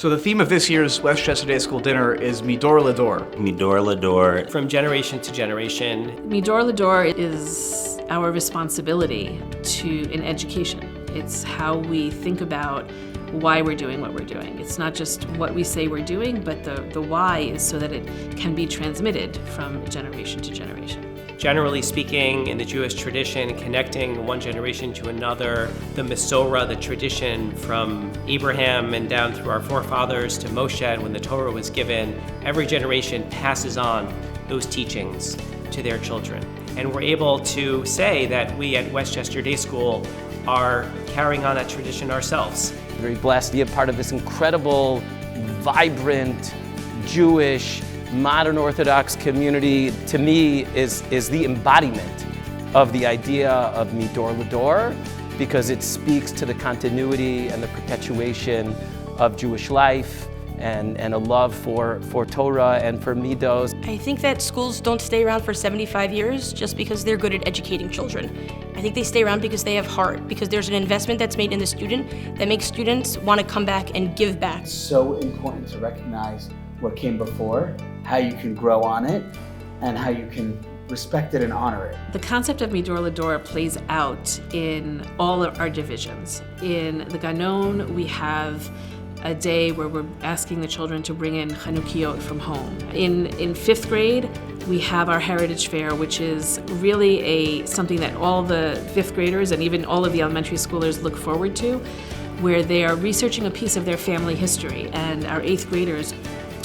So the theme of this year's Westchester Day School dinner is Midor Lador. Midor Lador. From generation to generation. Midor Lador is our responsibility in education. It's how we think about why we're doing what we're doing. It's not just what we say we're doing, but the why is so that it can be transmitted from generation to generation. Generally speaking, in the Jewish tradition, connecting one generation to another, the Masorah, the tradition from Abraham and down through our forefathers to Moshe when the Torah was given, every generation passes on those teachings to their children. And we're able to say that we at Westchester Day School are carrying on that tradition ourselves. Very blessed to be a part of this incredible, vibrant, Jewish, modern Orthodox community. To me is the embodiment of the idea of Midor Lador, because it speaks to the continuity and the perpetuation of Jewish life and a love for Torah and for Midos. I think that schools don't stay around for 75 years just because they're good at educating children. I think they stay around because they have heart, because there's an investment that's made in the student that makes students want to come back and give back. It's so important to recognize what came before, how you can grow on it, and how you can respect it and honor it. The concept of Midor Lador plays out in all of our divisions. In the Ganon, we have a day where we're asking the children to bring in Chanukiot from home. In fifth grade, we have our Heritage Fair, which is really something that all the fifth graders and even all of the elementary schoolers look forward to, where they are researching a piece of their family history, and our eighth graders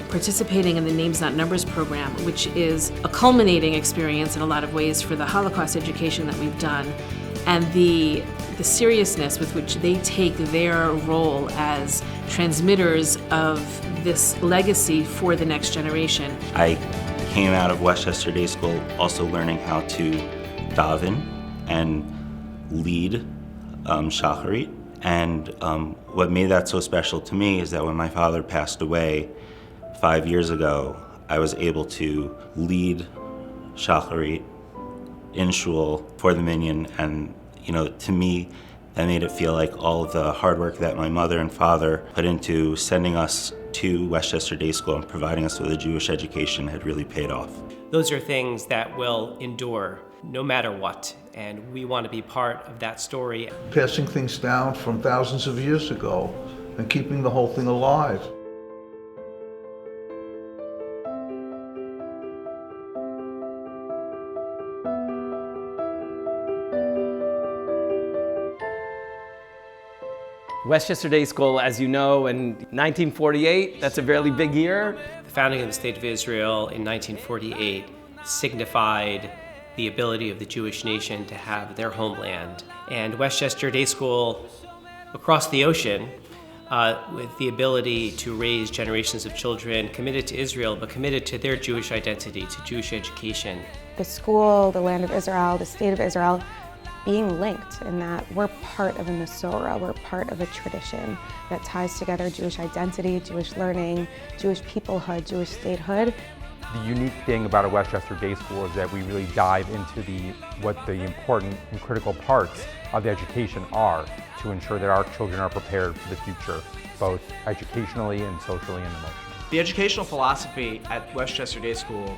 participating in the Names Not Numbers program, which is a culminating experience in a lot of ways for the Holocaust education that we've done, and the seriousness with which they take their role as transmitters of this legacy for the next generation. I came out of Westchester Day School also learning how to daven and lead shacharit. And what made that so special to me is that when my father passed away 5 years ago, I was able to lead shacharit in shul for the minyan, and to me, that made it feel like all of the hard work that my mother and father put into sending us to Westchester Day School and providing us with a Jewish education had really paid off. Those are things that will endure no matter what, and we want to be part of that story. Passing things down from thousands of years ago and keeping the whole thing alive. Westchester Day School, as you know, in 1948, that's a fairly big year. The founding of the State of Israel in 1948 signified the ability of the Jewish nation to have their homeland. And Westchester Day School, across the ocean, with the ability to raise generations of children committed to Israel, but committed to their Jewish identity, to Jewish education. The school, the land of Israel, the state of Israel, being linked in that we're part of a Masorah, we're part of a tradition that ties together Jewish identity, Jewish learning, Jewish peoplehood, Jewish statehood. The unique thing about a Westchester Day School is that we really dive into what the important and critical parts of the education are to ensure that our children are prepared for the future, both educationally and socially and emotionally. The educational philosophy at Westchester Day School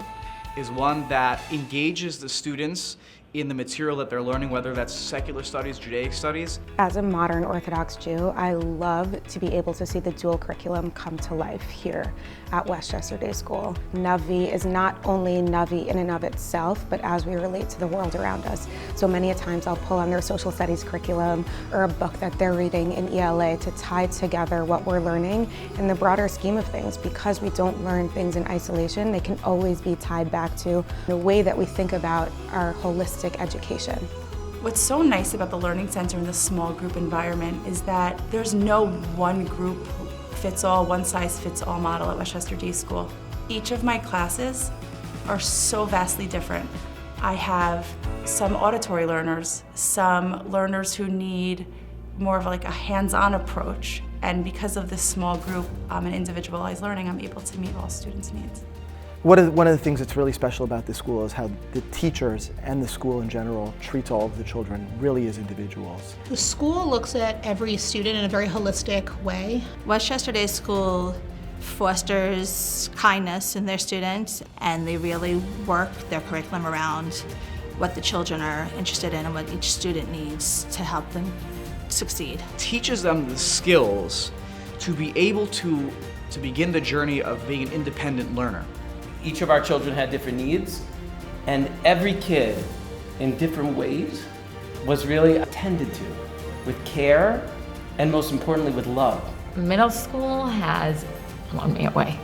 is one that engages the students in the material that they're learning, whether that's secular studies, Judaic studies. As a modern Orthodox Jew, I love to be able to see the dual curriculum come to life here at Westchester Day School. Navi is not only Navi in and of itself, but as we relate to the world around us. So many a times I'll pull on their social studies curriculum or a book that they're reading in ELA to tie together what we're learning in the broader scheme of things. Because we don't learn things in isolation, they can always be tied back to the way that we think about our holistic education. What's so nice about the Learning Center in this small group environment is that there's no one group fits all, one size fits all model at Westchester Day School. Each of my classes are so vastly different. I have some auditory learners, some learners who need more of like a hands-on approach, and because of this small group and individualized learning, I'm able to meet all students' needs. One of the things that's really special about this school is how the teachers and the school in general treats all of the children really as individuals. The school looks at every student in a very holistic way. Westchester Day School fosters kindness in their students, and they really work their curriculum around what the children are interested in and what each student needs to help them succeed. Teaches them the skills to be able to begin the journey of being an independent learner. Each of our children had different needs, and every kid in different ways was really attended to with care and most importantly with love. Middle school has blown me away.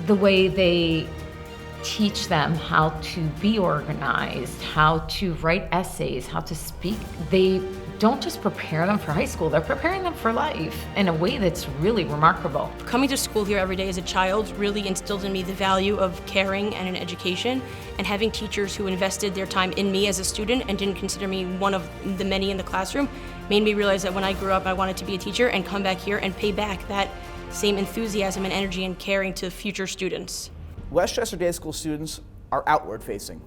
The way they teach them how to be organized, how to write essays, how to speak. They don't just prepare them for high school, they're preparing them for life in a way that's really remarkable. Coming to school here every day as a child really instilled in me the value of caring and an education, and having teachers who invested their time in me as a student and didn't consider me one of the many in the classroom made me realize that when I grew up I wanted to be a teacher and come back here and pay back that same enthusiasm and energy and caring to future students. Westchester Day School students are outward facing.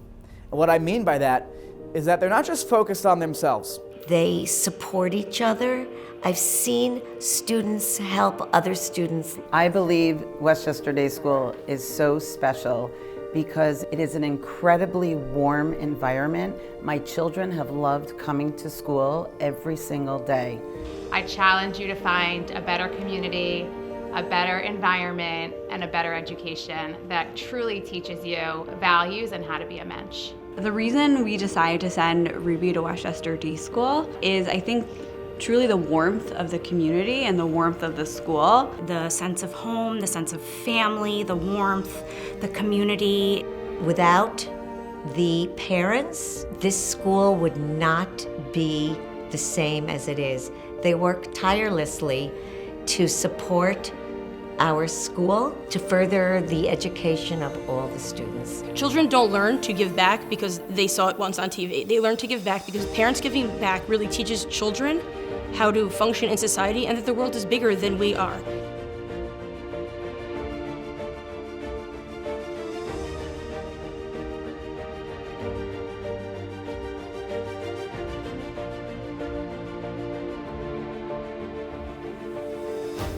And what I mean by that is that they're not just focused on themselves. They support each other. I've seen students help other students. I believe Westchester Day School is so special because it is an incredibly warm environment. My children have loved coming to school every single day. I challenge you to find a better community, a better environment, and a better education that truly teaches you values and how to be a mensch. The reason we decided to send Ruby to Westchester Day School is, I think, truly the warmth of the community and the warmth of the school. The sense of home, the sense of family, the warmth, the community. Without the parents, this school would not be the same as it is. They work tirelessly to support our school, to further the education of all the students. Children don't learn to give back because they saw it once on TV. They learn to give back because parents giving back really teaches children how to function in society and that the world is bigger than we are.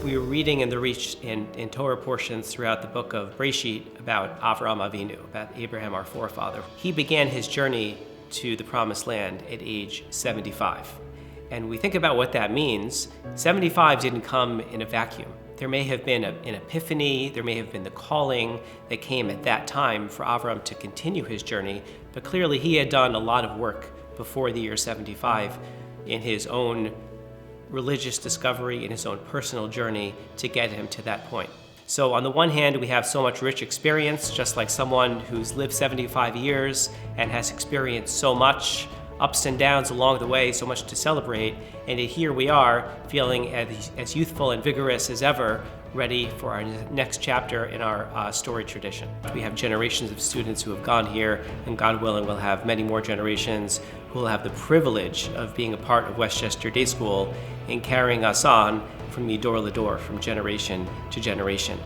We were reading in Torah portions throughout the book of Breshit about Avraham Avinu, about Abraham, our forefather. He began his journey to the Promised Land at age 75. And we think about what that means. 75 didn't come in a vacuum. There may have been an epiphany, there may have been the calling that came at that time for Avraham to continue his journey, but clearly he had done a lot of work before the year 75 in his own religious discovery, in his own personal journey to get him to that point. So on the one hand, we have so much rich experience, just like someone who's lived 75 years and has experienced so much ups and downs along the way, so much to celebrate. And here we are feeling as youthful and vigorous as ever, ready for our next chapter in our story tradition. We have generations of students who have gone here, and God willing, we'll have many more generations who will have the privilege of being a part of Westchester Day School and carrying us on from Midor Lador, from generation to generation.